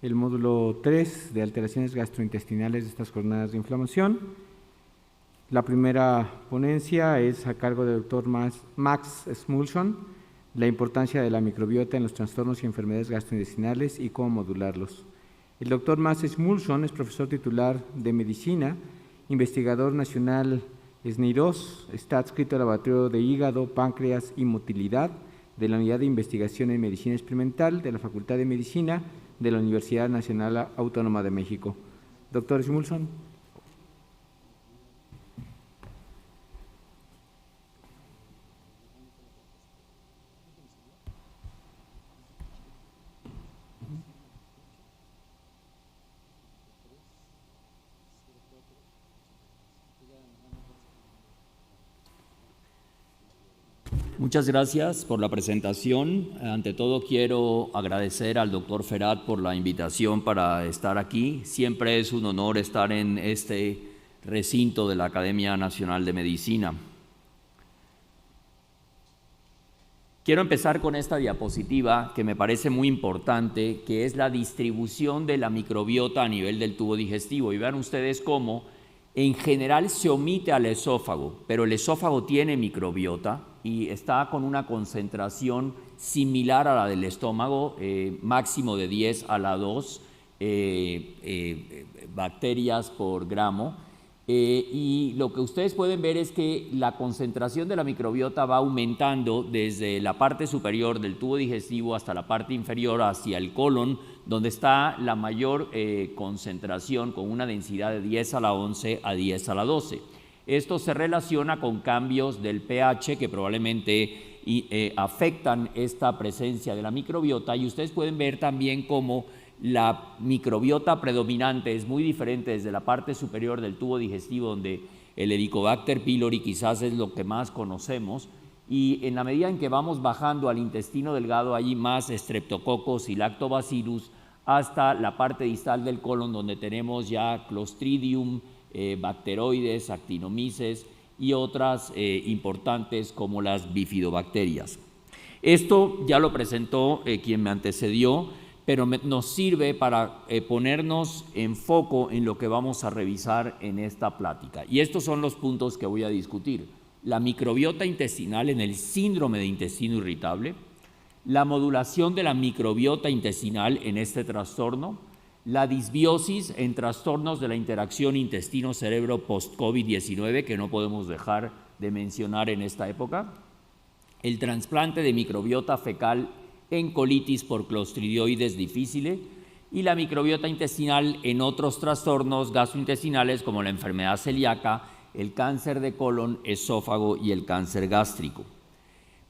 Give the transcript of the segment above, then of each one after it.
el módulo 3 de alteraciones gastrointestinales de estas jornadas de inflamación. La primera ponencia es a cargo del doctor Max Smulson, la importancia de la microbiota en los trastornos y enfermedades gastrointestinales y cómo modularlos. El doctor Max Smulson es profesor titular de Medicina, investigador nacional SNI2, está adscrito al Laboratorio de Hígado, Páncreas y Motilidad de la Unidad de Investigación en Medicina Experimental de la Facultad de Medicina de la Universidad Nacional Autónoma de México. Doctor Smulson. Muchas gracias por la presentación. Ante todo quiero agradecer al doctor Ferat por la invitación para estar aquí. Siempre es un honor estar en este recinto de la Academia Nacional de Medicina. Quiero empezar con esta diapositiva que me parece muy importante, que es la distribución de la microbiota a nivel del tubo digestivo. Y vean ustedes cómo en general se omite al esófago, pero el esófago tiene microbiota y está con una concentración similar a la del estómago, máximo de 10 a la 2 bacterias por gramo. Y lo que ustedes pueden ver es que la concentración de la microbiota va aumentando desde la parte superior del tubo digestivo hasta la parte inferior hacia el colon, donde está la mayor concentración con una densidad de 10 a la 11 a 10 a la 12. Esto se relaciona con cambios del pH que probablemente afectan esta presencia de la microbiota, y ustedes pueden ver también cómo la microbiota predominante es muy diferente desde la parte superior del tubo digestivo, donde el Helicobacter pylori quizás es lo que más conocemos, y en la medida en que vamos bajando al intestino delgado hay más Streptococcus y Lactobacillus hasta la parte distal del colon, donde tenemos ya Clostridium, bacteroides, actinomyces y otras importantes como las bifidobacterias. Esto ya lo presentó quien me antecedió, pero nos sirve para ponernos en foco en lo que vamos a revisar en esta plática. Y estos son los puntos que voy a discutir: la microbiota intestinal en el síndrome de intestino irritable, la modulación de la microbiota intestinal en este trastorno, la disbiosis en trastornos de la interacción intestino-cerebro post-COVID-19, que no podemos dejar de mencionar en esta época, el trasplante de microbiota fecal en colitis por Clostridioides difficile y la microbiota intestinal en otros trastornos gastrointestinales como la enfermedad celíaca, el cáncer de colon, esófago y el cáncer gástrico.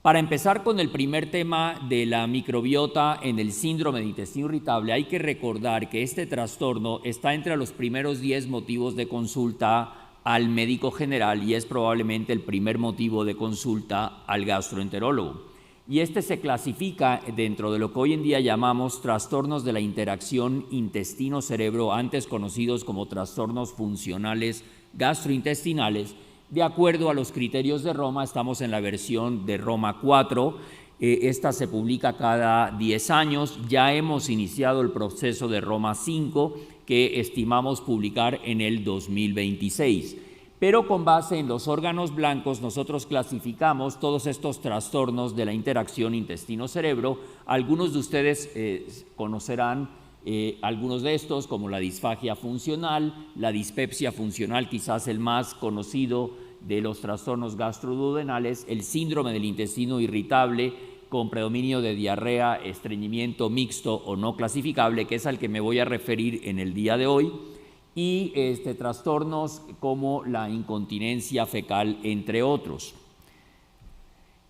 Para empezar con el primer tema de la microbiota en el síndrome de intestino irritable, hay que recordar que este trastorno está entre los primeros 10 motivos de consulta al médico general y es probablemente el primer motivo de consulta al gastroenterólogo. Y este se clasifica dentro de lo que hoy en día llamamos trastornos de la interacción intestino-cerebro, antes conocidos como trastornos funcionales gastrointestinales. De acuerdo a los criterios de Roma, estamos en la versión de Roma 4, esta se publica cada 10 años, ya hemos iniciado el proceso de Roma 5, que estimamos publicar en el 2026. Pero con base en los órganos blancos nosotros clasificamos todos estos trastornos de la interacción intestino-cerebro. Algunos de ustedes conocerán algunos de estos, como la disfagia funcional, la dispepsia funcional, quizás el más conocido de los trastornos gastroduodenales, el síndrome del intestino irritable con predominio de diarrea, estreñimiento mixto o no clasificable, que es al que me voy a referir en el día de hoy, y trastornos como la incontinencia fecal, entre otros.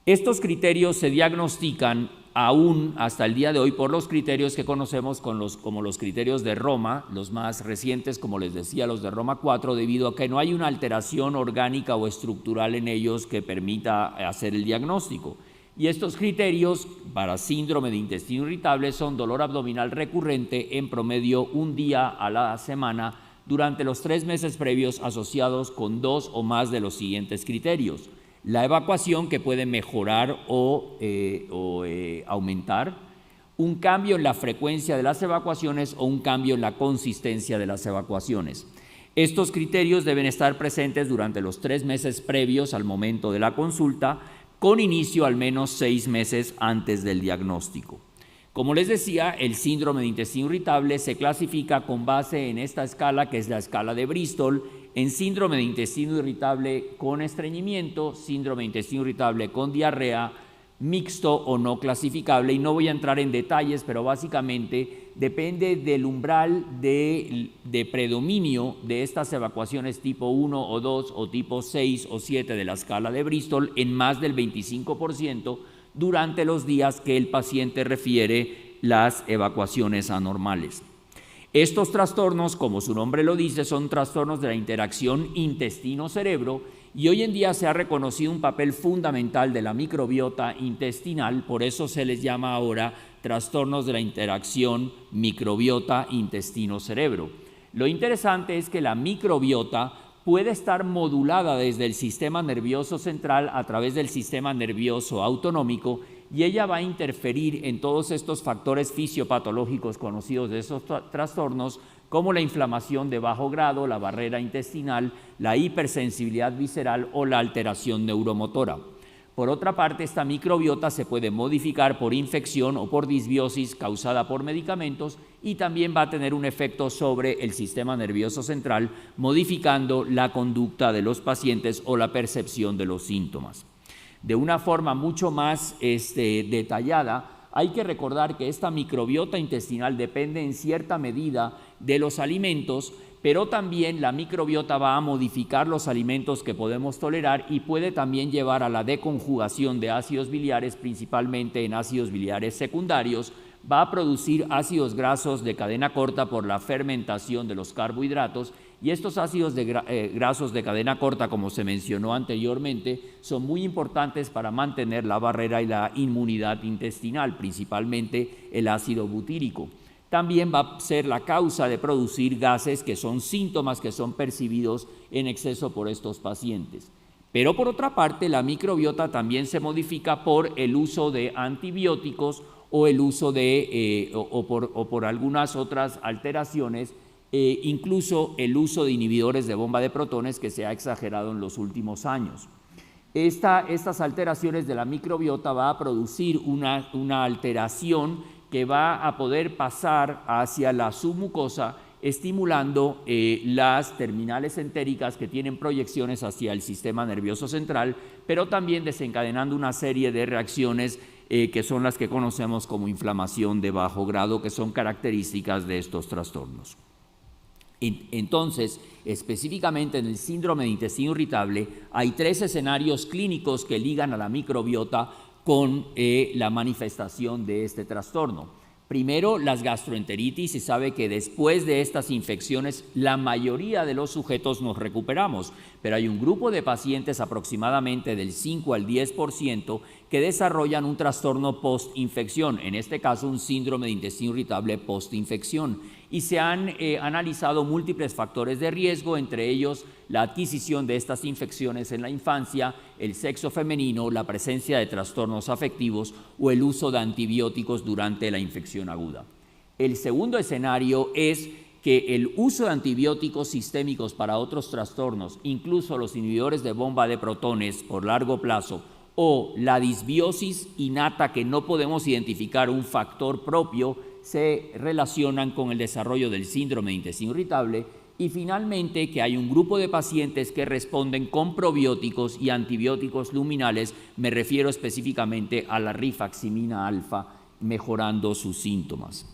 Estos criterios se diagnostican aún hasta el día de hoy por los criterios que conocemos como los criterios de Roma, los más recientes, como les decía, los de Roma 4, debido a que no hay una alteración orgánica o estructural en ellos que permita hacer el diagnóstico. Y estos criterios para síndrome de intestino irritable son dolor abdominal recurrente en promedio un día a la semana durante los 3 meses previos, asociados con 2 o más de los siguientes criterios: la evacuación, que puede mejorar o aumentar, un cambio en la frecuencia de las evacuaciones o un cambio en la consistencia de las evacuaciones. Estos criterios deben estar presentes durante los 3 meses previos al momento de la consulta, con inicio al menos 6 meses antes del diagnóstico. Como les decía, el síndrome de intestino irritable se clasifica con base en esta escala, que es la escala de Bristol, en síndrome de intestino irritable con estreñimiento, síndrome de intestino irritable con diarrea, mixto o no clasificable, y no voy a entrar en detalles, pero básicamente depende del umbral de predominio de estas evacuaciones tipo 1 o 2 o tipo 6 o 7 de la escala de Bristol en más del 25% durante los días que el paciente refiere las evacuaciones anormales. Estos trastornos, como su nombre lo dice, son trastornos de la interacción intestino-cerebro, y hoy en día se ha reconocido un papel fundamental de la microbiota intestinal, por eso se les llama ahora trastornos de la interacción microbiota intestino-cerebro. Lo interesante es que la microbiota puede estar modulada desde el sistema nervioso central a través del sistema nervioso autonómico, y ella va a interferir en todos estos factores fisiopatológicos conocidos de esos trastornos, como la inflamación de bajo grado, la barrera intestinal, la hipersensibilidad visceral o la alteración neuromotora. Por otra parte, esta microbiota se puede modificar por infección o por disbiosis causada por medicamentos, y también va a tener un efecto sobre el sistema nervioso central, modificando la conducta de los pacientes o la percepción de los síntomas. De una forma mucho más detallada, hay que recordar que esta microbiota intestinal depende en cierta medida de los alimentos, pero también la microbiota va a modificar los alimentos que podemos tolerar y puede también llevar a la deconjugación de ácidos biliares, principalmente en ácidos biliares secundarios. Va a producir ácidos grasos de cadena corta por la fermentación de los carbohidratos, y estos ácidos grasos de cadena corta, como se mencionó anteriormente, son muy importantes para mantener la barrera y la inmunidad intestinal, principalmente el ácido butírico. También va a ser la causa de producir gases, que son síntomas que son percibidos en exceso por estos pacientes. Pero por otra parte, la microbiota también se modifica por el uso de antibióticos o el uso de por algunas otras alteraciones, incluso el uso de inhibidores de bomba de protones, que se ha exagerado en los últimos años. Estas alteraciones de la microbiota va a producir una alteración que va a poder pasar hacia la submucosa, estimulando las terminales entéricas, que tienen proyecciones hacia el sistema nervioso central, pero también desencadenando una serie de reacciones que son las que conocemos como inflamación de bajo grado, que son características de estos trastornos. Entonces, específicamente en el síndrome de intestino irritable, hay 3 escenarios clínicos que ligan a la microbiota con la manifestación de este trastorno. Primero, las gastroenteritis. Se sabe que después de estas infecciones la mayoría de los sujetos nos recuperamos, pero hay un grupo de pacientes, aproximadamente del 5 al 10%, que desarrollan un trastorno post-infección, en este caso un síndrome de intestino irritable post-infección, y se han analizado múltiples factores de riesgo, entre ellos la adquisición de estas infecciones en la infancia, el sexo femenino, la presencia de trastornos afectivos o el uso de antibióticos durante la infección aguda. El segundo escenario es que el uso de antibióticos sistémicos para otros trastornos, incluso los inhibidores de bomba de protones por largo plazo, o la disbiosis innata, que no podemos identificar un factor propio, se relacionan con el desarrollo del síndrome de intestino irritable. Y finalmente, que hay un grupo de pacientes que responden con probióticos y antibióticos luminales, me refiero específicamente a la rifaximina alfa, mejorando sus síntomas.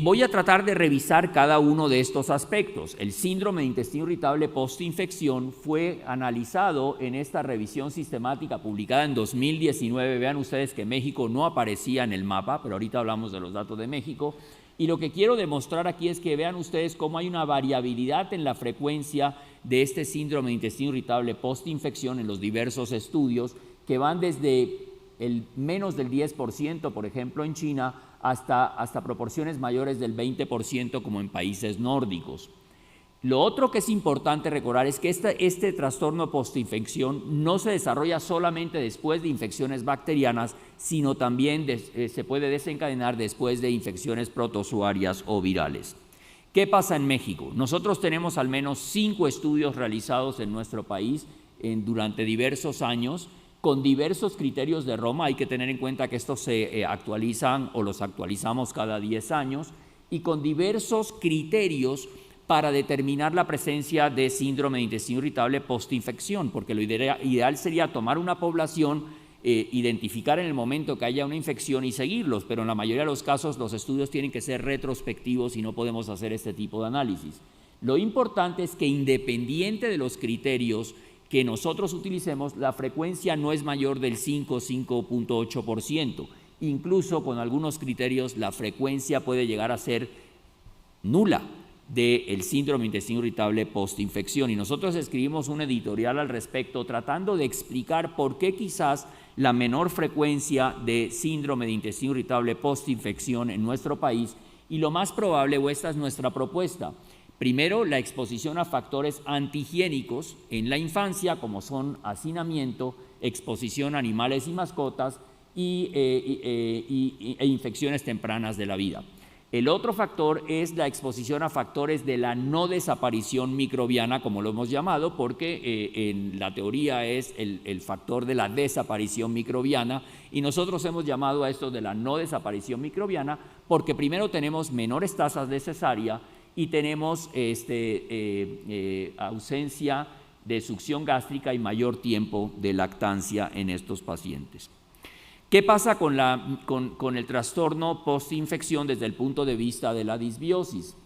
Voy a tratar de revisar cada uno de estos aspectos. El síndrome de intestino irritable postinfección fue analizado en esta revisión sistemática publicada en 2019. Vean ustedes que México no aparecía en el mapa, pero ahorita hablamos de los datos de México. Y lo que quiero demostrar aquí es que vean ustedes cómo hay una variabilidad en la frecuencia de este síndrome de intestino irritable postinfección en los diversos estudios, que van desde el menos del 10%, por ejemplo, en China, hasta proporciones mayores del 20%, como en países nórdicos. Lo otro que es importante recordar es que este trastorno postinfección no se desarrolla solamente después de infecciones bacterianas, sino también se puede desencadenar después de infecciones protozoarias o virales. ¿Qué pasa en México? Nosotros tenemos al menos 5 estudios realizados en nuestro país durante diversos años, con diversos criterios de Roma. Hay que tener en cuenta que estos se actualizan o los actualizamos cada 10 años, y con diversos criterios para determinar la presencia de síndrome de intestino irritable postinfección, porque lo ideal sería tomar una población, identificar en el momento que haya una infección y seguirlos, pero en la mayoría de los casos los estudios tienen que ser retrospectivos y no podemos hacer este tipo de análisis. Lo importante es que, independiente de los criterios que nosotros utilicemos, la frecuencia no es mayor del 5,8%. Incluso con algunos criterios la frecuencia puede llegar a ser nula del síndrome de intestino irritable postinfección. Y nosotros escribimos un editorial al respecto tratando de explicar por qué quizás la menor frecuencia de síndrome de intestino irritable postinfección en nuestro país, y lo más probable, o esta es nuestra propuesta. Primero, la exposición a factores antihigiénicos en la infancia, como son hacinamiento, exposición a animales y mascotas e infecciones tempranas de la vida. El otro factor es la exposición a factores de la no desaparición microbiana, como lo hemos llamado, porque en la teoría es el factor de la desaparición microbiana, y nosotros hemos llamado a esto de la no desaparición microbiana porque primero tenemos menores tasas de cesárea y tenemos ausencia de succión gástrica y mayor tiempo de lactancia en estos pacientes. ¿Qué pasa con el trastorno postinfección desde el punto de vista de la disbiosis?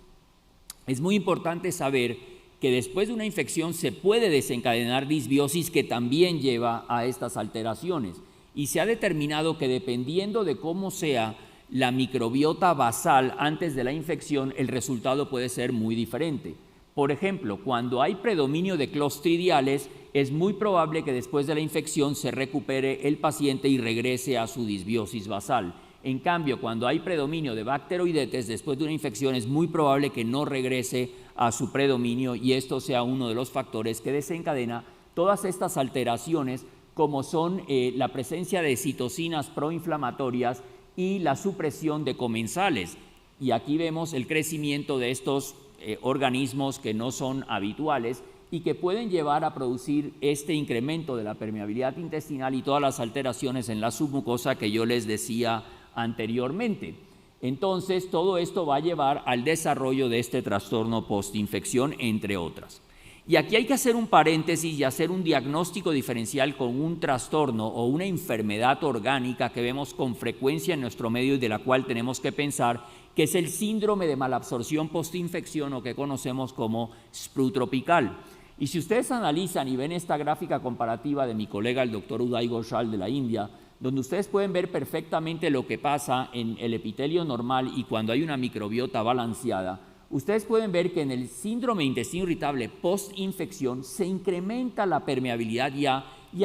Es muy importante saber que después de una infección se puede desencadenar disbiosis que también lleva a estas alteraciones, y se ha determinado que dependiendo de cómo sea la microbiota basal antes de la infección, el resultado puede ser muy diferente. Por ejemplo, cuando hay predominio de clostridiales, es muy probable que después de la infección se recupere el paciente y regrese a su disbiosis basal. En cambio, cuando hay predominio de bacteroidetes después de una infección, es muy probable que no regrese a su predominio, y esto sea uno de los factores que desencadena todas estas alteraciones, como son la presencia de citocinas proinflamatorias y la supresión de comensales. Y aquí vemos el crecimiento de estos organismos que no son habituales y que pueden llevar a producir este incremento de la permeabilidad intestinal y todas las alteraciones en la submucosa que yo les decía anteriormente. Entonces, todo esto va a llevar al desarrollo de este trastorno postinfección, entre otras. Y aquí hay que hacer un paréntesis y hacer un diagnóstico diferencial con un trastorno o una enfermedad orgánica que vemos con frecuencia en nuestro medio y de la cual tenemos que pensar, que es el síndrome de malabsorción postinfección, o que conocemos como SPRU tropical. Y si ustedes analizan y ven esta gráfica comparativa de mi colega el doctor Uday Ghoshal de la India, donde ustedes pueden ver perfectamente lo que pasa en el epitelio normal y cuando hay una microbiota balanceada, ustedes pueden ver que en el síndrome de intestino irritable postinfección se incrementa la permeabilidad y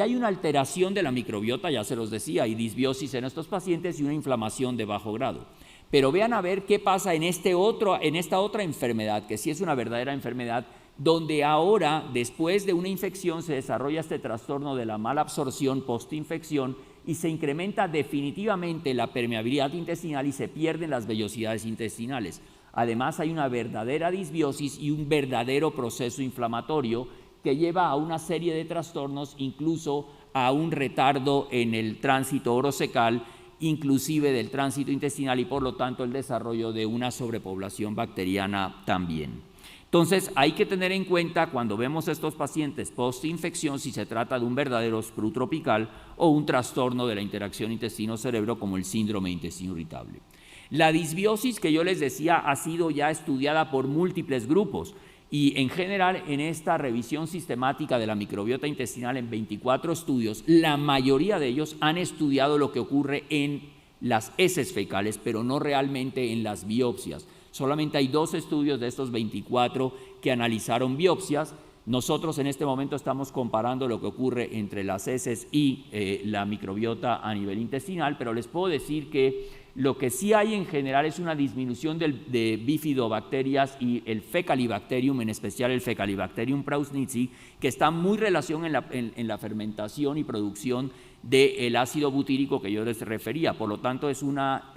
hay una alteración de la microbiota, ya se los decía, hay disbiosis en estos pacientes y una inflamación de bajo grado. Pero vean a ver qué pasa en esta otra enfermedad, que sí es una verdadera enfermedad, donde ahora, después de una infección, se desarrolla este trastorno de la malabsorción postinfección y se incrementa definitivamente la permeabilidad intestinal y se pierden las vellosidades intestinales. Además, hay una verdadera disbiosis y un verdadero proceso inflamatorio que lleva a una serie de trastornos, incluso a un retardo en el tránsito orocecal, inclusive del tránsito intestinal, y por lo tanto el desarrollo de una sobrepoblación bacteriana también. Entonces hay que tener en cuenta cuando vemos estos pacientes postinfección si se trata de un verdadero SPRU tropical o un trastorno de la interacción intestino-cerebro como el síndrome de intestino irritable. La disbiosis, que yo les decía, ha sido ya estudiada por múltiples grupos, y en general en esta revisión sistemática de la microbiota intestinal en 24 estudios, la mayoría de ellos han estudiado lo que ocurre en las heces fecales, pero no realmente en las biopsias. Solamente hay 2 estudios de estos 24 que analizaron biopsias. Nosotros en este momento estamos comparando lo que ocurre entre las heces y la microbiota a nivel intestinal, pero les puedo decir que Lo que sí hay en general es una disminución de bifidobacterias y el Fecalibacterium, en especial el Fecalibacterium prausnitzii, que está muy relacionado en la fermentación y producción del ácido butírico que yo les refería. Por lo tanto, es una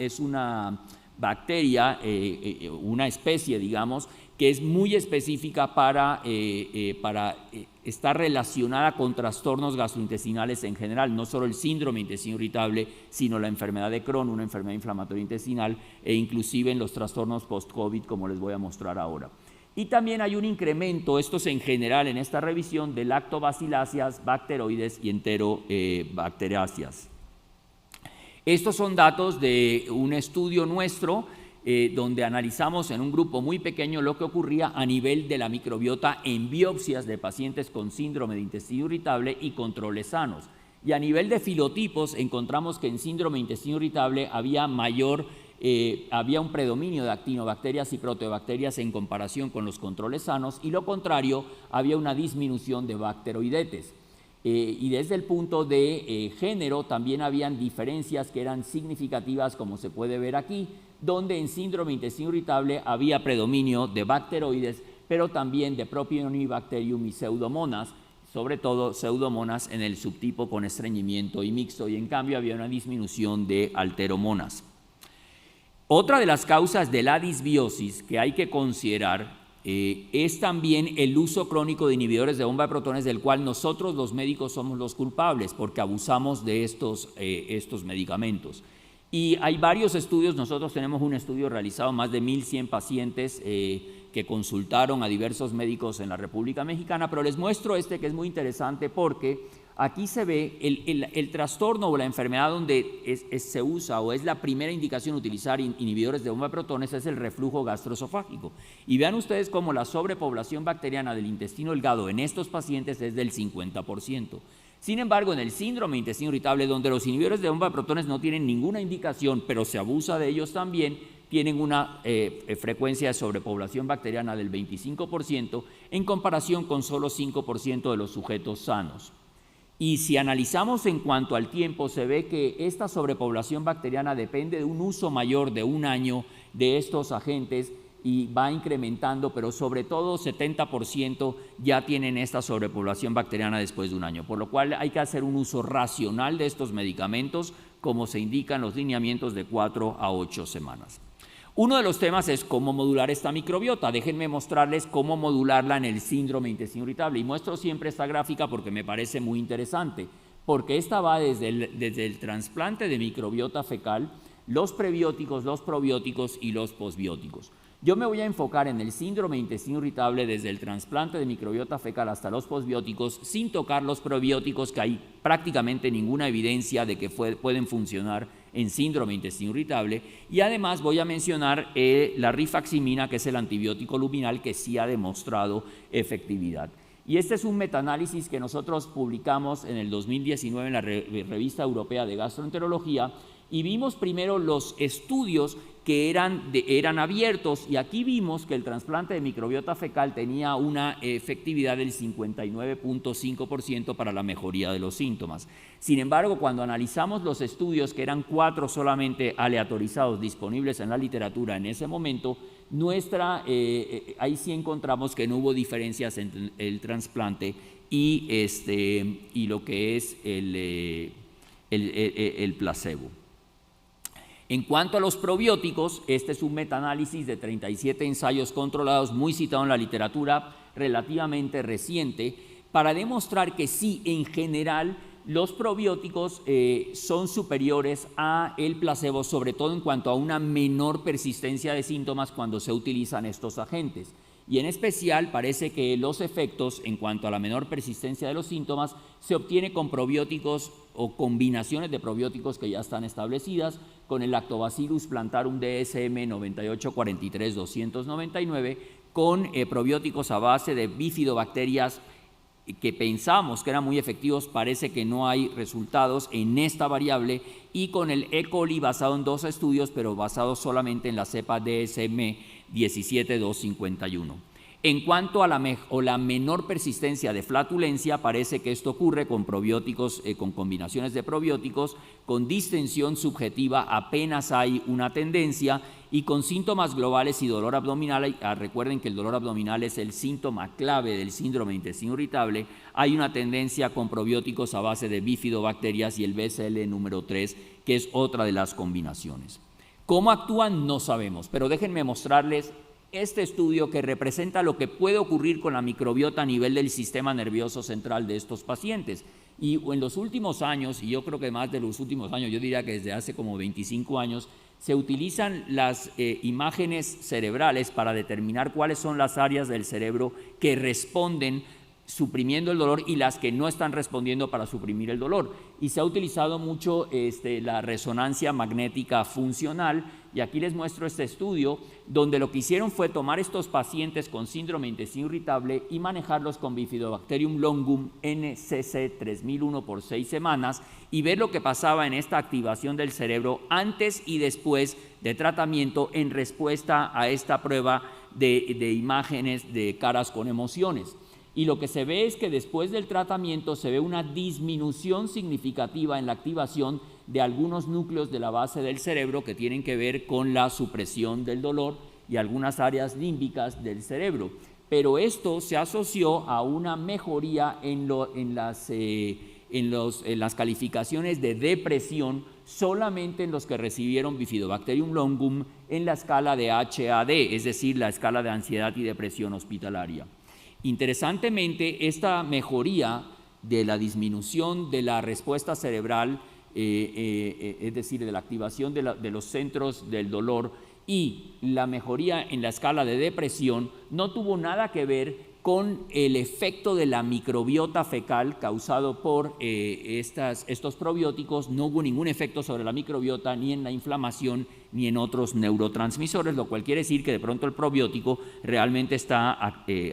bacteria, una especie, digamos, que es muy específica para estar relacionada con trastornos gastrointestinales en general, no solo el síndrome de intestino irritable, sino la enfermedad de Crohn, una enfermedad inflamatoria intestinal, e inclusive en los trastornos post-COVID, como les voy a mostrar ahora. Y también hay un incremento, esto es en general en esta revisión, de lactobaciláceas, bacteroides y enterobacteriáceas. Estos son datos de un estudio nuestro donde analizamos en un grupo muy pequeño lo que ocurría a nivel de la microbiota en biopsias de pacientes con síndrome de intestino irritable y controles sanos. Y a nivel de filotipos encontramos que en síndrome de intestino irritable había un predominio de actinobacterias y proteobacterias en comparación con los controles sanos, y lo contrario, había una disminución de bacteroidetes. Y desde el punto de género también habían diferencias que eran significativas, como se puede ver aquí, donde en síndrome de intestino irritable había predominio de bacteroides, pero también de Propionibacterium y Pseudomonas, sobre todo Pseudomonas en el subtipo con estreñimiento y mixto, y en cambio había una disminución de Alteromonas. Otra de las causas de la disbiosis que hay que considerar es también el uso crónico de inhibidores de bomba de protones, del cual nosotros los médicos somos los culpables porque abusamos de estos medicamentos. Y hay varios estudios, nosotros tenemos un estudio realizado, más de 1.100 pacientes que consultaron a diversos médicos en la República Mexicana, pero les muestro que es muy interesante porque aquí se ve el trastorno o la enfermedad donde se usa o es la primera indicación utilizar inhibidores de bomba de protones, es el reflujo gastroesofágico. Y vean ustedes cómo la sobrepoblación bacteriana del intestino delgado en estos pacientes es del 50%. Sin embargo, en el síndrome de intestino irritable, donde los inhibidores de bomba de protones no tienen ninguna indicación, pero se abusa de ellos también, tienen una frecuencia de sobrepoblación bacteriana del 25% en comparación con solo 5% de los sujetos sanos. Y si analizamos en cuanto al tiempo, se ve que esta sobrepoblación bacteriana depende de un uso mayor de un año de estos agentes y va incrementando, pero sobre todo 70% ya tienen esta sobrepoblación bacteriana después de un año, por lo cual hay que hacer un uso racional de estos medicamentos, como se indican los lineamientos de 4 a 8 semanas. Uno de los temas es cómo modular esta microbiota. Déjenme mostrarles cómo modularla en el síndrome de intestino irritable. Y muestro siempre esta gráfica porque me parece muy interesante, porque esta va desde el trasplante de microbiota fecal, los prebióticos, los probióticos y los posbióticos. Yo me voy a enfocar en el síndrome de intestino irritable desde el trasplante de microbiota fecal hasta los posbióticos, sin tocar los probióticos, que hay prácticamente ninguna evidencia de que pueden funcionar en síndrome de intestino irritable, y además voy a mencionar la rifaximina, que es el antibiótico luminal que sí ha demostrado efectividad. Y este es un metaanálisis que nosotros publicamos en el 2019 en la Revista Europea de Gastroenterología, y vimos primero los estudios que eran abiertos, y aquí vimos que el trasplante de microbiota fecal tenía una efectividad del 59.5% para la mejoría de los síntomas. Sin embargo, cuando analizamos los estudios, que eran 4 solamente aleatorizados disponibles en la literatura en ese momento, ahí sí encontramos que no hubo diferencias entre el trasplante y lo que es el placebo. En cuanto a los probióticos, este es un metaanálisis de 37 ensayos controlados, muy citado en la literatura, relativamente reciente, para demostrar que sí, en general, los probióticos son superiores a el placebo, sobre todo en cuanto a una menor persistencia de síntomas cuando se utilizan estos agentes. Y en especial parece que los efectos en cuanto a la menor persistencia de los síntomas se obtiene con probióticos o combinaciones de probióticos que ya están establecidas, con el Lactobacillus plantarum DSM 9843-299, con probióticos a base de bifidobacterias que pensamos que eran muy efectivos. Parece que no hay resultados en esta variable, y con el E. coli basado en 2 estudios, pero basado solamente en la cepa DSM 17251. En cuanto a la menor persistencia de flatulencia, parece que esto ocurre con probióticos, con combinaciones de probióticos, con distensión subjetiva apenas hay una tendencia, y con síntomas globales y dolor abdominal. Recuerden que el dolor abdominal es el síntoma clave del síndrome de intestino irritable. Hay una tendencia con probióticos a base de bifidobacterias y el BCL número 3, que es otra de las combinaciones. ¿Cómo actúan? No sabemos, pero déjenme mostrarles este estudio que representa lo que puede ocurrir con la microbiota a nivel del sistema nervioso central de estos pacientes. Y en los últimos años, y yo creo que más de los últimos años, yo diría que desde hace como 25 años, se utilizan las imágenes cerebrales para determinar cuáles son las áreas del cerebro que responden suprimiendo el dolor y las que no están respondiendo para suprimir el dolor. Y se ha utilizado mucho la resonancia magnética funcional, y aquí les muestro este estudio donde lo que hicieron fue tomar estos pacientes con síndrome de intestino irritable y manejarlos con Bifidobacterium longum NCC 3001 por 6 semanas y ver lo que pasaba en esta activación del cerebro antes y después de tratamiento en respuesta a esta prueba de imágenes de caras con emociones. Y lo que se ve es que después del tratamiento se ve una disminución significativa en la activación de algunos núcleos de la base del cerebro que tienen que ver con la supresión del dolor y algunas áreas límbicas del cerebro. Pero esto se asoció a una mejoría en las calificaciones de depresión solamente en los que recibieron Bifidobacterium longum en la escala de HAD, es decir, la escala de ansiedad y depresión hospitalaria. Interesantemente, esta mejoría de la disminución de la respuesta cerebral, es decir, de la activación de los centros del dolor y la mejoría en la escala de depresión, no tuvo nada que ver con el efecto de la microbiota fecal causado por estos probióticos. No hubo ningún efecto sobre la microbiota, ni en la inflamación, ni en otros neurotransmisores, lo cual quiere decir que de pronto el probiótico realmente está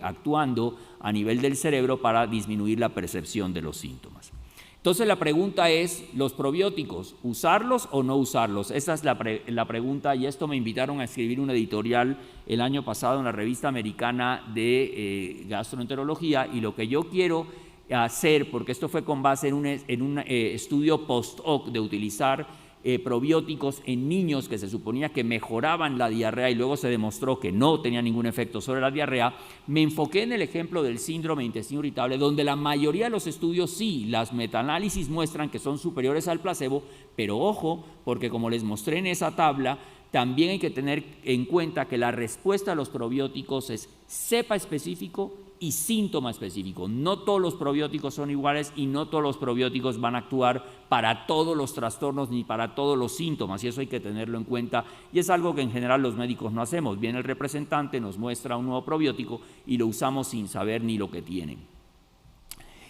actuando a nivel del cerebro para disminuir la percepción de los síntomas. Entonces la pregunta es, ¿los probióticos, usarlos o no usarlos? Esa es la pregunta, y esto me invitaron a escribir un editorial el año pasado en la revista americana de gastroenterología, y lo que yo quiero hacer, porque esto fue con base en un estudio post-hoc de utilizar probióticos en niños que se suponía que mejoraban la diarrea y luego se demostró que no tenía ningún efecto sobre la diarrea, me enfoqué en el ejemplo del síndrome de intestino irritable, donde la mayoría de los estudios sí, las metaanálisis muestran que son superiores al placebo, pero ojo, porque como les mostré en esa tabla, también hay que tener en cuenta que la respuesta a los probióticos es cepa específico y síntoma específico. No todos los probióticos son iguales y no todos los probióticos van a actuar para todos los trastornos ni para todos los síntomas, y eso hay que tenerlo en cuenta, y es algo que en general los médicos no hacemos. Viene el representante, nos muestra un nuevo probiótico y lo usamos sin saber ni lo que tiene.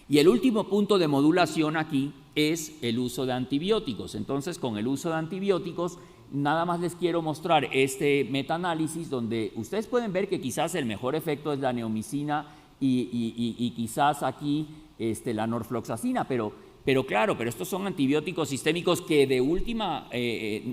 Y el último punto de modulación aquí es el uso de antibióticos. Entonces, con el uso de antibióticos, nada más les quiero mostrar este metaanálisis donde ustedes pueden ver que quizás el mejor efecto es la neomicina y quizás aquí la norfloxacina, pero estos son antibióticos sistémicos que de última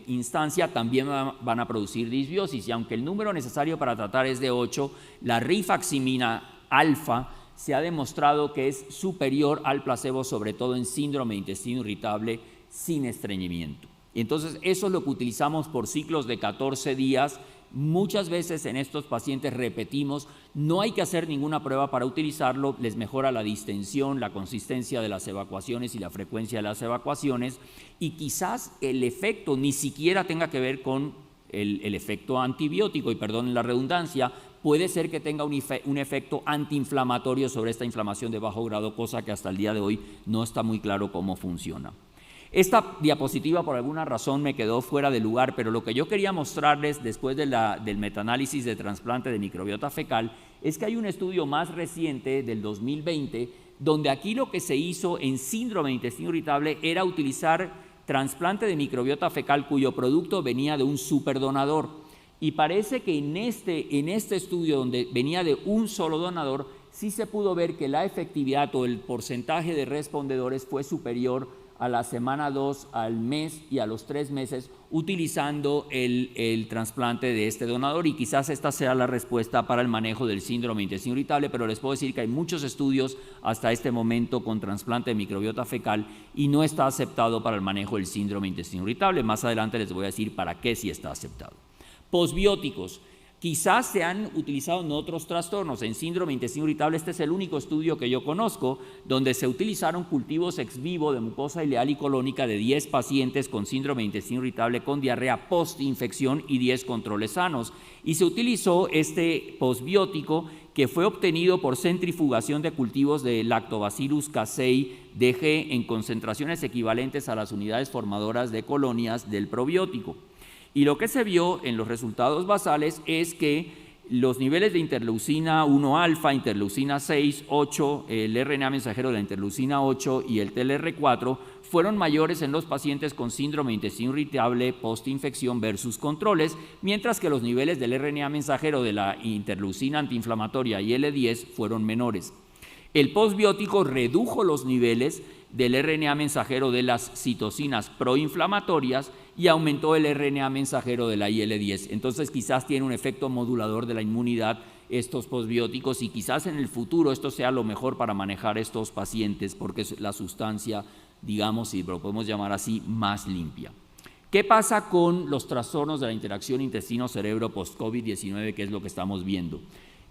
instancia también van a producir disbiosis, y aunque el número necesario para tratar es de 8, la rifaximina alfa se ha demostrado que es superior al placebo, sobre todo en síndrome de intestino irritable sin estreñimiento. Y entonces eso es lo que utilizamos por ciclos de 14 días. Muchas veces en estos pacientes repetimos, no hay que hacer ninguna prueba para utilizarlo, les mejora la distensión, la consistencia de las evacuaciones y la frecuencia de las evacuaciones, y quizás el efecto ni siquiera tenga que ver con el efecto antibiótico, y perdonen la redundancia, puede ser que tenga un efecto antiinflamatorio sobre esta inflamación de bajo grado, cosa que hasta el día de hoy no está muy claro cómo funciona. Esta diapositiva por alguna razón me quedó fuera de lugar, pero lo que yo quería mostrarles después del metaanálisis de trasplante de microbiota fecal es que hay un estudio más reciente del 2020 donde aquí lo que se hizo en síndrome de intestino irritable era utilizar trasplante de microbiota fecal cuyo producto venía de un superdonador, y parece que en este estudio donde venía de un solo donador sí se pudo ver que la efectividad o el porcentaje de respondedores fue superior a la semana 2, al mes y a los 3 meses utilizando el trasplante de este donador, y quizás esta sea la respuesta para el manejo del síndrome de intestino irritable, pero les puedo decir que hay muchos estudios hasta este momento con trasplante de microbiota fecal y no está aceptado para el manejo del síndrome de intestino irritable. Más adelante les voy a decir para qué sí está aceptado. Posbióticos. Quizás se han utilizado en otros trastornos. En síndrome de intestino irritable, este es el único estudio que yo conozco donde se utilizaron cultivos ex vivo de mucosa ileal y colónica de 10 pacientes con síndrome de intestino irritable con diarrea post-infección y 10 controles sanos. Y se utilizó este posbiótico que fue obtenido por centrifugación de cultivos de Lactobacillus casei DG en concentraciones equivalentes a las unidades formadoras de colonias del probiótico. Y lo que se vio en los resultados basales es que los niveles de interleucina 1 alfa, interleucina 6, 8, el RNA mensajero de la interleucina 8 y el TLR4 fueron mayores en los pacientes con síndrome de intestino irritable postinfección versus controles, mientras que los niveles del RNA mensajero de la interleucina antiinflamatoria y L10 fueron menores. El posbiótico redujo los niveles del RNA mensajero de las citocinas proinflamatorias y aumentó el RNA mensajero de la IL-10. Entonces quizás tiene un efecto modulador de la inmunidad estos posbióticos, y quizás en el futuro esto sea lo mejor para manejar estos pacientes porque es la sustancia, digamos, si lo podemos llamar así, más limpia. ¿Qué pasa con los trastornos de la interacción intestino-cerebro post-COVID-19, que es lo que estamos viendo?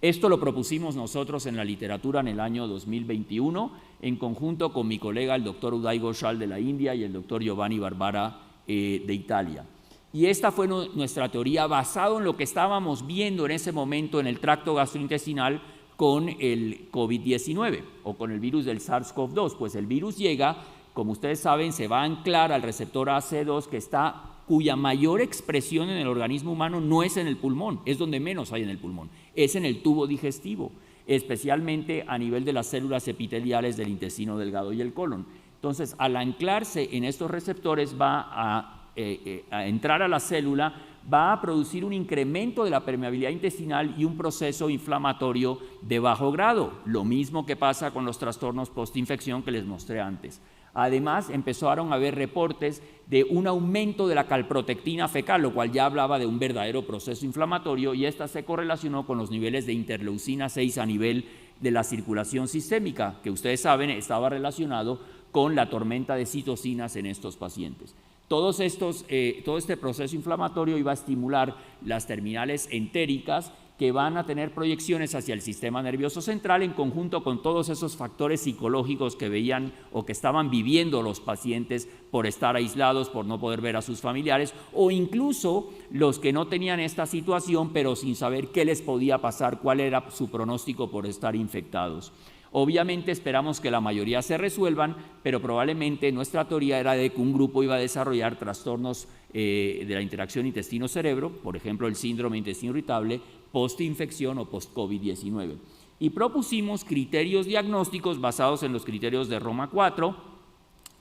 Esto lo propusimos nosotros en la literatura en el año 2021, en conjunto con mi colega el doctor Uday Ghoshal de la India y el doctor Giovanni Barbara de Italia. Y esta fue nuestra teoría basada en lo que estábamos viendo en ese momento en el tracto gastrointestinal con el COVID-19 o con el virus del SARS-CoV-2. Pues el virus llega, como ustedes saben, se va a anclar al receptor AC2 cuya mayor expresión en el organismo humano no es en el pulmón, es donde menos hay en el pulmón, es en el tubo digestivo, especialmente a nivel de las células epiteliales del intestino delgado y el colon. Entonces, al anclarse en estos receptores va a entrar a la célula, va a producir un incremento de la permeabilidad intestinal y un proceso inflamatorio de bajo grado, lo mismo que pasa con los trastornos postinfección que les mostré antes. Además, empezaron a haber reportes de un aumento de la calprotectina fecal, lo cual ya hablaba de un verdadero proceso inflamatorio, y esta se correlacionó con los niveles de interleucina 6 a nivel de la circulación sistémica, que ustedes saben estaba relacionado con la tormenta de citocinas en estos pacientes. Todo este proceso inflamatorio iba a estimular las terminales entéricas, que van a tener proyecciones hacia el sistema nervioso central en conjunto con todos esos factores psicológicos que veían o que estaban viviendo los pacientes por estar aislados, por no poder ver a sus familiares, o incluso los que no tenían esta situación pero sin saber qué les podía pasar, cuál era su pronóstico por estar infectados. Obviamente esperamos que la mayoría se resuelvan, pero probablemente nuestra teoría era de que un grupo iba a desarrollar trastornos de la interacción intestino-cerebro, por ejemplo el síndrome de intestino irritable, postinfección o post-COVID-19. Y propusimos criterios diagnósticos basados en los criterios de Roma 4.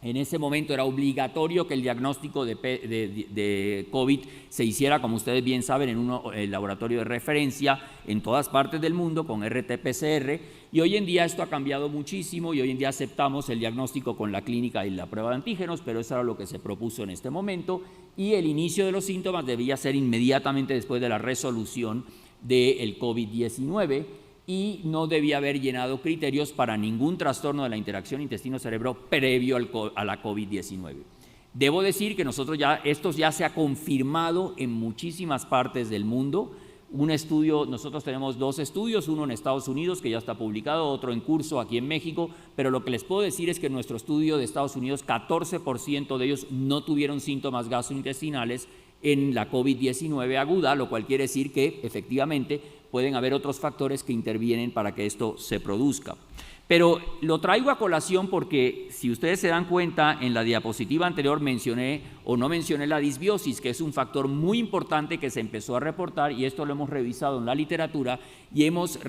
En ese momento era obligatorio que el diagnóstico de COVID se hiciera, como ustedes bien saben, en el laboratorio de referencia en todas partes del mundo con RT-PCR, y hoy en día esto ha cambiado muchísimo y hoy en día aceptamos el diagnóstico con la clínica y la prueba de antígenos, pero eso era lo que se propuso en este momento, y el inicio de los síntomas debía ser inmediatamente después de la resolución del COVID-19, y no debía haber llenado criterios para ningún trastorno de la interacción intestino-cerebro previo a la COVID-19. Debo decir que esto ya se ha confirmado en muchísimas partes del mundo. Nosotros tenemos 2 estudios, uno en Estados Unidos que ya está publicado, otro en curso aquí en México, pero lo que les puedo decir es que en nuestro estudio de Estados Unidos 14% de ellos no tuvieron síntomas gastrointestinales en la COVID-19 aguda, lo cual quiere decir que efectivamente pueden haber otros factores que intervienen para que esto se produzca. Pero lo traigo a colación porque si ustedes se dan cuenta, en la diapositiva anterior mencioné o no mencioné la disbiosis, que es un factor muy importante que se empezó a reportar, y esto lo hemos revisado en la literatura y hemos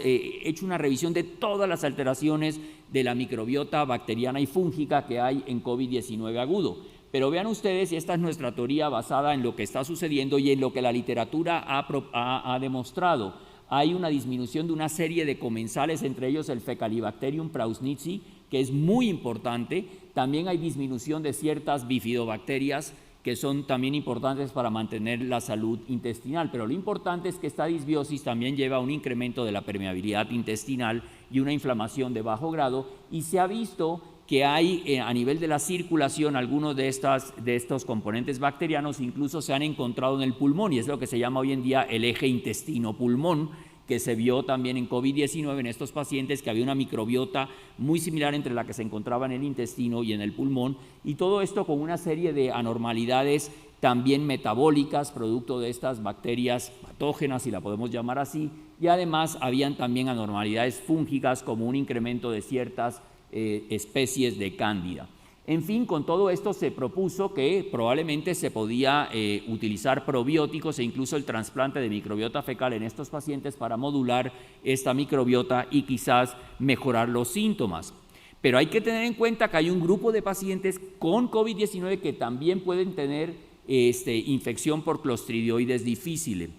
hecho una revisión de todas las alteraciones de la microbiota bacteriana y fúngica que hay en COVID-19 agudo. Pero vean ustedes, y esta es nuestra teoría basada en lo que está sucediendo y en lo que la literatura ha demostrado. Hay una disminución de una serie de comensales, entre ellos el Fecalibacterium prausnitzii, que es muy importante. También hay disminución de ciertas bifidobacterias que son también importantes para mantener la salud intestinal, pero lo importante es que esta disbiosis también lleva a un incremento de la permeabilidad intestinal y una inflamación de bajo grado, y se ha visto que hay a nivel de la circulación algunos de estos componentes bacterianos incluso se han encontrado en el pulmón, y es lo que se llama hoy en día el eje intestino-pulmón, que se vio también en COVID-19 en estos pacientes, que había una microbiota muy similar entre la que se encontraba en el intestino y en el pulmón, y todo esto con una serie de anormalidades también metabólicas, producto de estas bacterias patógenas, si la podemos llamar así, y además habían también anormalidades fúngicas como un incremento de ciertas especies de cándida. En fin, con todo esto se propuso que probablemente se podía utilizar probióticos e incluso el trasplante de microbiota fecal en estos pacientes para modular esta microbiota y quizás mejorar los síntomas. Pero hay que tener en cuenta que hay un grupo de pacientes con COVID-19 que también pueden tener infección por Clostridioides difficile.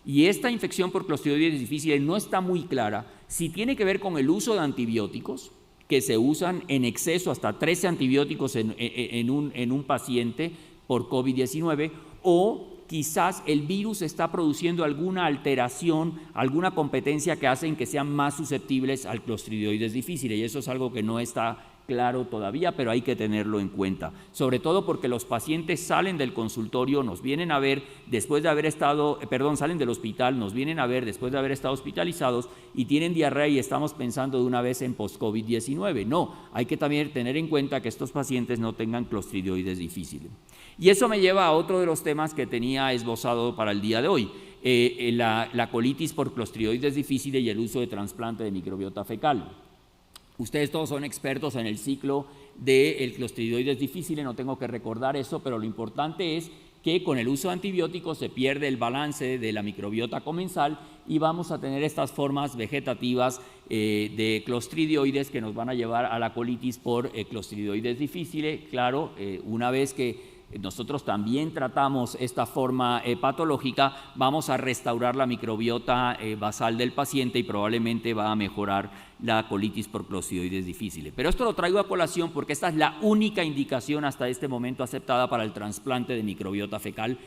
Y esta infección por Clostridioides difficile no está muy clara si tiene que ver con el uso de antibióticos, que se usan en exceso, hasta 13 antibióticos en un paciente por COVID-19, o quizás el virus está produciendo alguna alteración, alguna competencia que hacen que sean más susceptibles al Clostridioides difficile, y eso es algo que no está claro todavía, pero hay que tenerlo en cuenta, sobre todo porque los pacientes salen del consultorio, nos vienen a ver después de haber estado, salen del hospital, nos vienen a ver después de haber estado hospitalizados y tienen diarrea y estamos pensando de una vez en post-COVID-19. No, hay que también tener en cuenta que estos pacientes no tengan Clostridioides difficile. Y eso me lleva a otro de los temas que tenía esbozado para el día de hoy, la colitis por Clostridioides difficile y el uso de trasplante de microbiota fecal. Ustedes todos son expertos en el ciclo del Clostridioides difficile, no tengo que recordar eso, pero lo importante es que con el uso de antibióticos se pierde el balance de la microbiota comensal y vamos a tener estas formas vegetativas de clostridioides que nos van a llevar a la colitis por Clostridioides difficile. Claro, una vez que nosotros también tratamos esta forma patológica, vamos a restaurar la microbiota basal del paciente y probablemente va a mejorar la colitis por Clostridioides difficile. Pero esto lo traigo a colación porque esta es la única indicación hasta este momento aceptada para el trasplante de microbiota fecal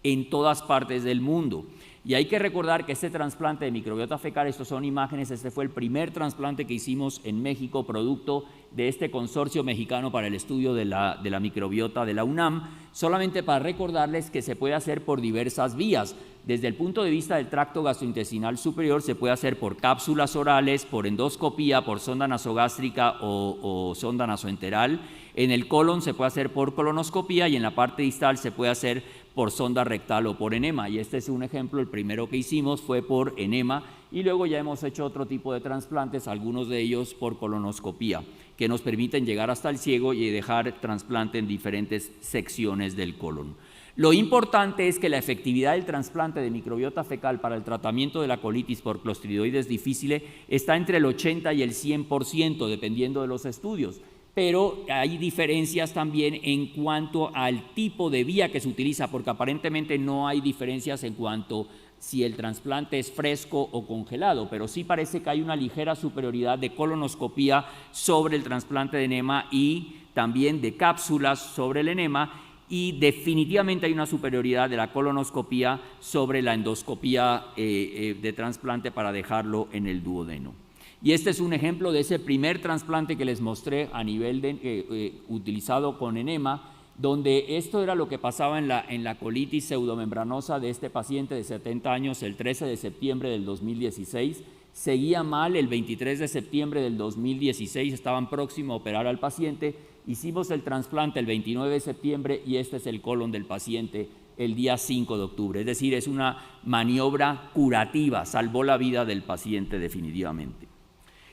en todas partes del mundo. Y hay que recordar que este trasplante de microbiota fecal, estos son imágenes, este fue el primer trasplante que hicimos en México, producto de este consorcio mexicano para el estudio de la microbiota de la UNAM, solamente para recordarles que se puede hacer por diversas vías. Desde el punto de vista del tracto gastrointestinal superior se puede hacer por cápsulas orales, por endoscopía, por sonda nasogástrica o sonda nasoenteral. En el colon se puede hacer por colonoscopía y en la parte distal se puede hacer por sonda rectal o por enema. Y este es un ejemplo, el primero que hicimos fue por enema y luego ya hemos hecho otro tipo de trasplantes, algunos de ellos por colonoscopía, que nos permiten llegar hasta el ciego y dejar trasplante en diferentes secciones del colon. Lo importante es que la efectividad del trasplante de microbiota fecal para el tratamiento de la colitis por Clostridioides difficile está entre el 80 y el 100%, dependiendo de los estudios. Pero hay diferencias también en cuanto al tipo de vía que se utiliza, porque aparentemente no hay diferencias en cuanto si el trasplante es fresco o congelado, pero sí parece que hay una ligera superioridad de colonoscopía sobre el trasplante de enema y también de cápsulas sobre el enema, y definitivamente hay una superioridad de la colonoscopía sobre la endoscopía de trasplante para dejarlo en el duodeno. Y este es un ejemplo de ese primer trasplante que les mostré a nivel utilizado con enema, donde esto era lo que pasaba en la colitis pseudomembranosa de este paciente de 70 años el 13 de septiembre del 2016. Seguía mal el 23 de septiembre del 2016, estaban próximos a operar al paciente. Hicimos el trasplante el 29 de septiembre y este es el colon del paciente el día 5 de octubre. Es decir, es una maniobra curativa, salvó la vida del paciente definitivamente.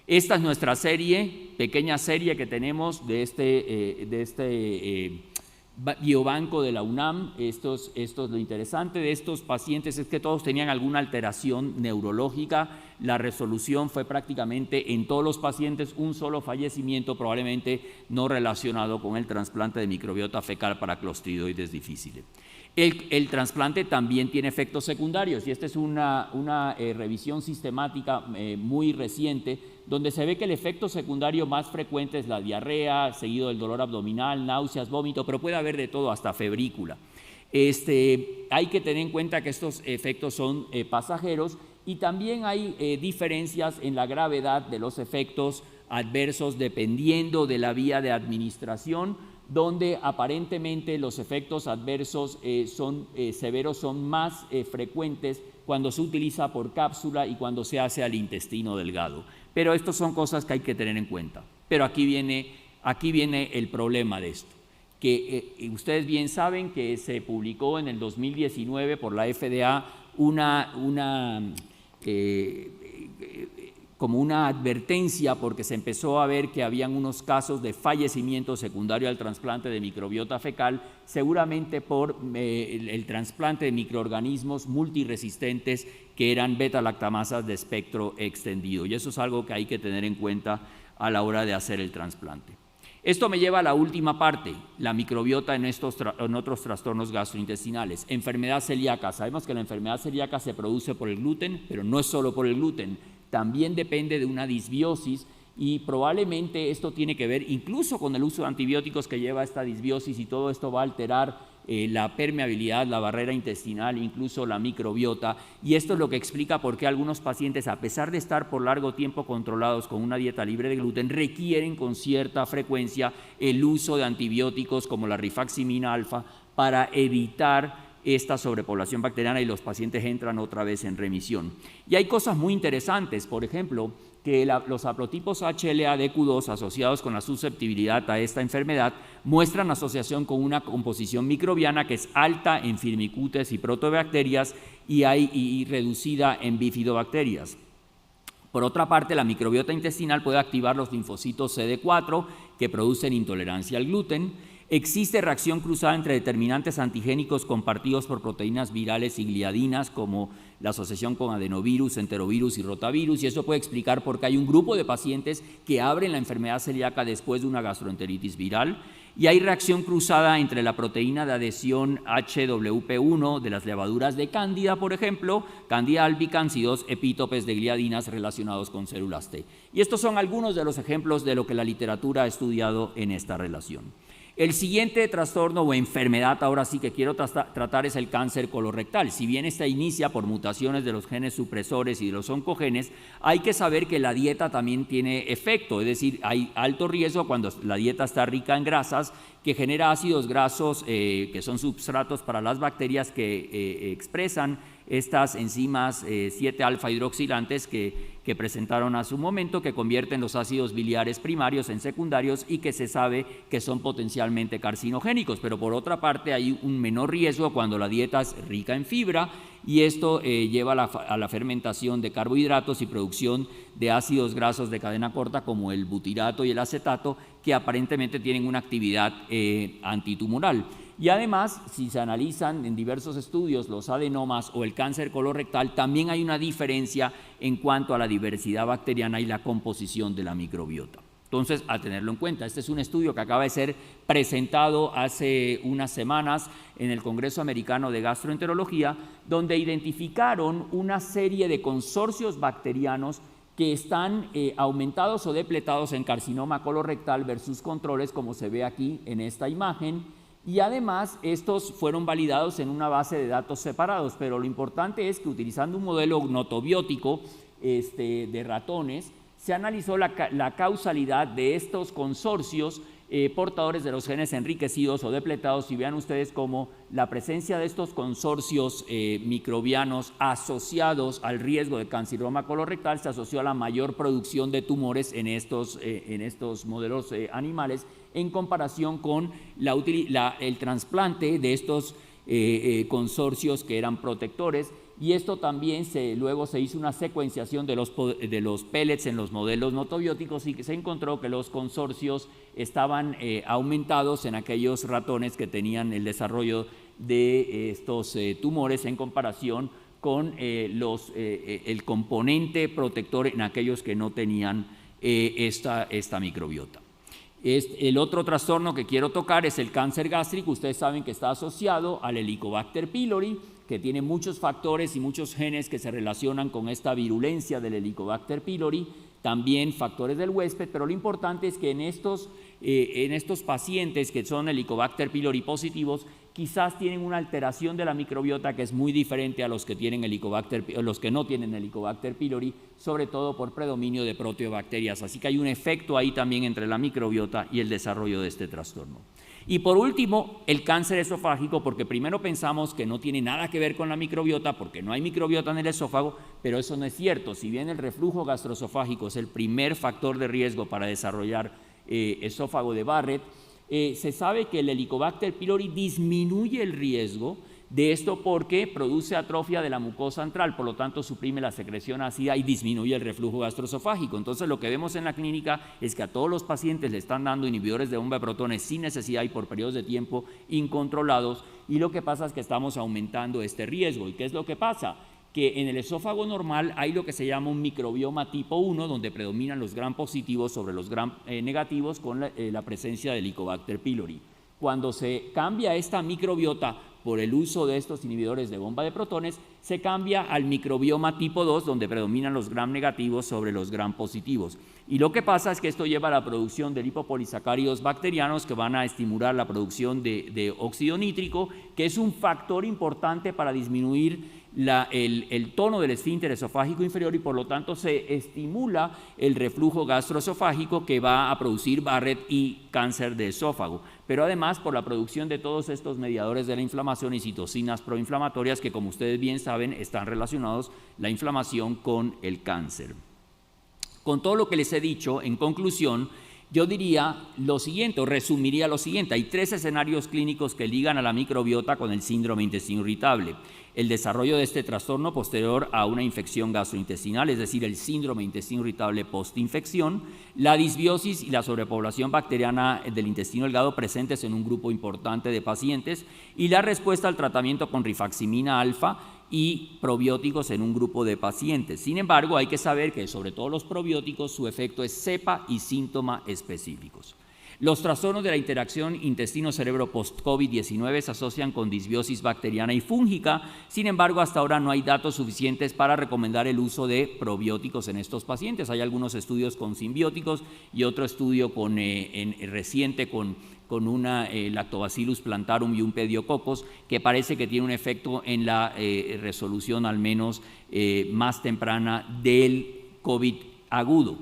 Esta es nuestra serie, pequeña serie que tenemos de este biobanco de la UNAM. Esto es lo interesante de estos pacientes, es que todos tenían alguna alteración neurológica. La resolución fue prácticamente en todos los pacientes un solo fallecimiento, probablemente no relacionado con el trasplante de microbiota fecal para Clostridioides difficile. El trasplante también tiene efectos secundarios y esta es una revisión sistemática muy reciente donde se ve que el efecto secundario más frecuente es la diarrea, seguido del dolor abdominal, náuseas, vómito, pero puede haber de todo, hasta febrícula. Hay que tener en cuenta que estos efectos son pasajeros y también hay diferencias en la gravedad de los efectos adversos dependiendo de la vía de administración, donde aparentemente los efectos adversos severos son más frecuentes cuando se utiliza por cápsula y cuando se hace al intestino delgado. Pero estas son cosas que hay que tener en cuenta. Pero aquí viene el problema de esto, que ustedes bien saben que se publicó en el 2019 por la FDA como una advertencia porque se empezó a ver que habían unos casos de fallecimiento secundario al trasplante de microbiota fecal, seguramente por el trasplante de microorganismos multiresistentes que eran beta-lactamasas de espectro extendido. Y eso es algo que hay que tener en cuenta a la hora de hacer el trasplante. Esto me lleva a la última parte, la microbiota en otros trastornos gastrointestinales. Enfermedad celíaca. Sabemos que la enfermedad celíaca se produce por el gluten, pero no es solo por el gluten. También depende de una disbiosis y probablemente esto tiene que ver incluso con el uso de antibióticos que lleva a esta disbiosis y todo esto va a alterar la permeabilidad, la barrera intestinal, incluso la microbiota, y esto es lo que explica por qué algunos pacientes, a pesar de estar por largo tiempo controlados con una dieta libre de gluten, requieren con cierta frecuencia el uso de antibióticos como la rifaximina alfa para evitar esta sobrepoblación bacteriana y los pacientes entran otra vez en remisión. Y hay cosas muy interesantes, por ejemplo, que los haplotipos HLA-DQ2 asociados con la susceptibilidad a esta enfermedad muestran asociación con una composición microbiana que es alta en firmicutes y protobacterias y reducida en bifidobacterias. Por otra parte, la microbiota intestinal puede activar los linfocitos CD4 que producen intolerancia al gluten. Existe reacción cruzada entre determinantes antigénicos compartidos por proteínas virales y gliadinas, como la asociación con adenovirus, enterovirus y rotavirus, y eso puede explicar por qué hay un grupo de pacientes que abren la enfermedad celíaca después de una gastroenteritis viral. Y hay reacción cruzada entre la proteína de adhesión HWP1 de las levaduras de Cándida, por ejemplo, Candida albicans y 2 epítopes de gliadinas relacionados con células T. Y estos son algunos de los ejemplos de lo que la literatura ha estudiado en esta relación. El siguiente trastorno o enfermedad, ahora sí que quiero tratar, es el cáncer colorectal. Si bien esta inicia por mutaciones de los genes supresores y de los oncogenes, hay que saber que la dieta también tiene efecto, es decir, hay alto riesgo cuando la dieta está rica en grasas, que genera ácidos grasos que son substratos para las bacterias que expresan estas enzimas 7-alfa hidroxilantes que presentaron a su momento, que convierten los ácidos biliares primarios en secundarios y que se sabe que son potencialmente carcinogénicos. Pero por otra parte hay un menor riesgo cuando la dieta es rica en fibra y esto lleva a la fermentación de carbohidratos y producción de ácidos grasos de cadena corta como el butirato y el acetato, que aparentemente tienen una actividad antitumoral. Y además, si se analizan en diversos estudios los adenomas o el cáncer colorectal, también hay una diferencia en cuanto a la diversidad bacteriana y la composición de la microbiota. Entonces, a tenerlo en cuenta, este es un estudio que acaba de ser presentado hace unas semanas en el Congreso Americano de Gastroenterología, donde identificaron una serie de consorcios bacterianos que están aumentados o depletados en carcinoma colorectal versus controles, como se ve aquí en esta imagen. Y además, estos fueron validados en una base de datos separados, pero lo importante es que utilizando un modelo notobiótico de ratones, se analizó la causalidad de estos consorcios portadores de los genes enriquecidos o depletados, y vean ustedes cómo la presencia de estos consorcios microbianos asociados al riesgo de carcinoma colorectal se asoció a la mayor producción de tumores en estos modelos animales en comparación con el trasplante de estos consorcios que eran protectores. Y esto también luego se hizo una secuenciación de los pellets en los modelos notobióticos y se encontró que los consorcios estaban aumentados en aquellos ratones que tenían el desarrollo de estos tumores en comparación con el componente protector en aquellos que no tenían esta microbiota. El otro trastorno que quiero tocar es el cáncer gástrico. Ustedes saben que está asociado al Helicobacter pylori, que tiene muchos factores y muchos genes que se relacionan con esta virulencia del Helicobacter pylori, también factores del huésped, pero lo importante es que en estos pacientes que son Helicobacter pylori positivos, quizás tienen una alteración de la microbiota que es muy diferente a los que no tienen Helicobacter pylori, sobre todo por predominio de proteobacterias. Así que hay un efecto ahí también entre la microbiota y el desarrollo de este trastorno. Y por último, el cáncer esofágico, porque primero pensamos que no tiene nada que ver con la microbiota, porque no hay microbiota en el esófago, pero eso no es cierto. Si bien el reflujo gastroesofágico es el primer factor de riesgo para desarrollar esófago de Barrett, se sabe que el Helicobacter pylori disminuye el riesgo de esto porque produce atrofia de la mucosa antral, por lo tanto suprime la secreción ácida y disminuye el reflujo gastroesofágico. Entonces lo que vemos en la clínica es que a todos los pacientes le están dando inhibidores de bomba de protones sin necesidad y por periodos de tiempo incontrolados, y lo que pasa es que estamos aumentando este riesgo. ¿Y qué es lo que pasa? Que en el esófago normal hay lo que se llama un microbioma tipo 1, donde predominan los gram positivos sobre los gram negativos con la presencia del Helicobacter pylori. Cuando se cambia esta microbiota por el uso de estos inhibidores de bomba de protones, se cambia al microbioma tipo 2, donde predominan los gram negativos sobre los gram positivos. Y lo que pasa es que esto lleva a la producción de lipopolisacáridos bacterianos que van a estimular la producción de óxido nítrico, que es un factor importante para disminuir el tono del esfínter esofágico inferior, y por lo tanto se estimula el reflujo gastroesofágico que va a producir Barrett y cáncer de esófago. Pero además por la producción de todos estos mediadores de la inflamación y citocinas proinflamatorias que, como ustedes bien saben, están relacionados la inflamación con el cáncer. Con todo lo que les he dicho, en conclusión, yo diría lo siguiente, o resumiría lo siguiente: hay 3 escenarios clínicos que ligan a la microbiota con el síndrome de intestino irritable. El desarrollo de este trastorno posterior a una infección gastrointestinal, es decir, el síndrome de intestino irritable postinfección, la disbiosis y la sobrepoblación bacteriana del intestino delgado presentes en un grupo importante de pacientes, y la respuesta al tratamiento con rifaximina alfa y probióticos en un grupo de pacientes. Sin embargo, hay que saber que sobre todo los probióticos, su efecto es cepa y síntoma específicos. Los trastornos de la interacción intestino-cerebro post-COVID-19 se asocian con disbiosis bacteriana y fúngica. Sin embargo, hasta ahora no hay datos suficientes para recomendar el uso de probióticos en estos pacientes. Hay algunos estudios con simbióticos y otro estudio reciente con una Lactobacillus plantarum y un Pediococcus, que parece que tiene un efecto en la resolución al menos más temprana del COVID agudo.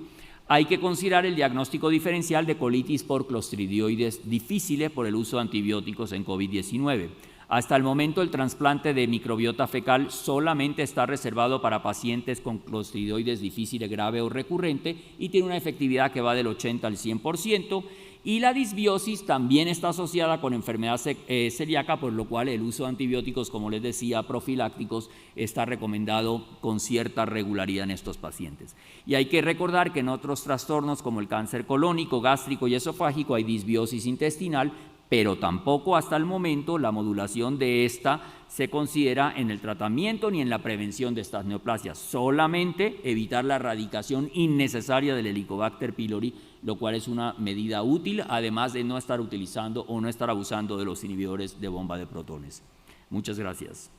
Hay que considerar el diagnóstico diferencial de colitis por Clostridioides difficile por el uso de antibióticos en COVID-19. Hasta el momento, el trasplante de microbiota fecal solamente está reservado para pacientes con Clostridioides difficile grave o recurrente y tiene una efectividad que va del 80 al 100%. Y la disbiosis también está asociada con enfermedad celíaca, por lo cual el uso de antibióticos, como les decía, profilácticos, está recomendado con cierta regularidad en estos pacientes. Y hay que recordar que en otros trastornos como el cáncer colónico, gástrico y esofágico hay disbiosis intestinal, pero tampoco hasta el momento la modulación de esta se considera en el tratamiento ni en la prevención de estas neoplasias, solamente evitar la erradicación innecesaria del Helicobacter pylori, lo cual es una medida útil, además de no estar utilizando o no estar abusando de los inhibidores de bomba de protones. Muchas gracias.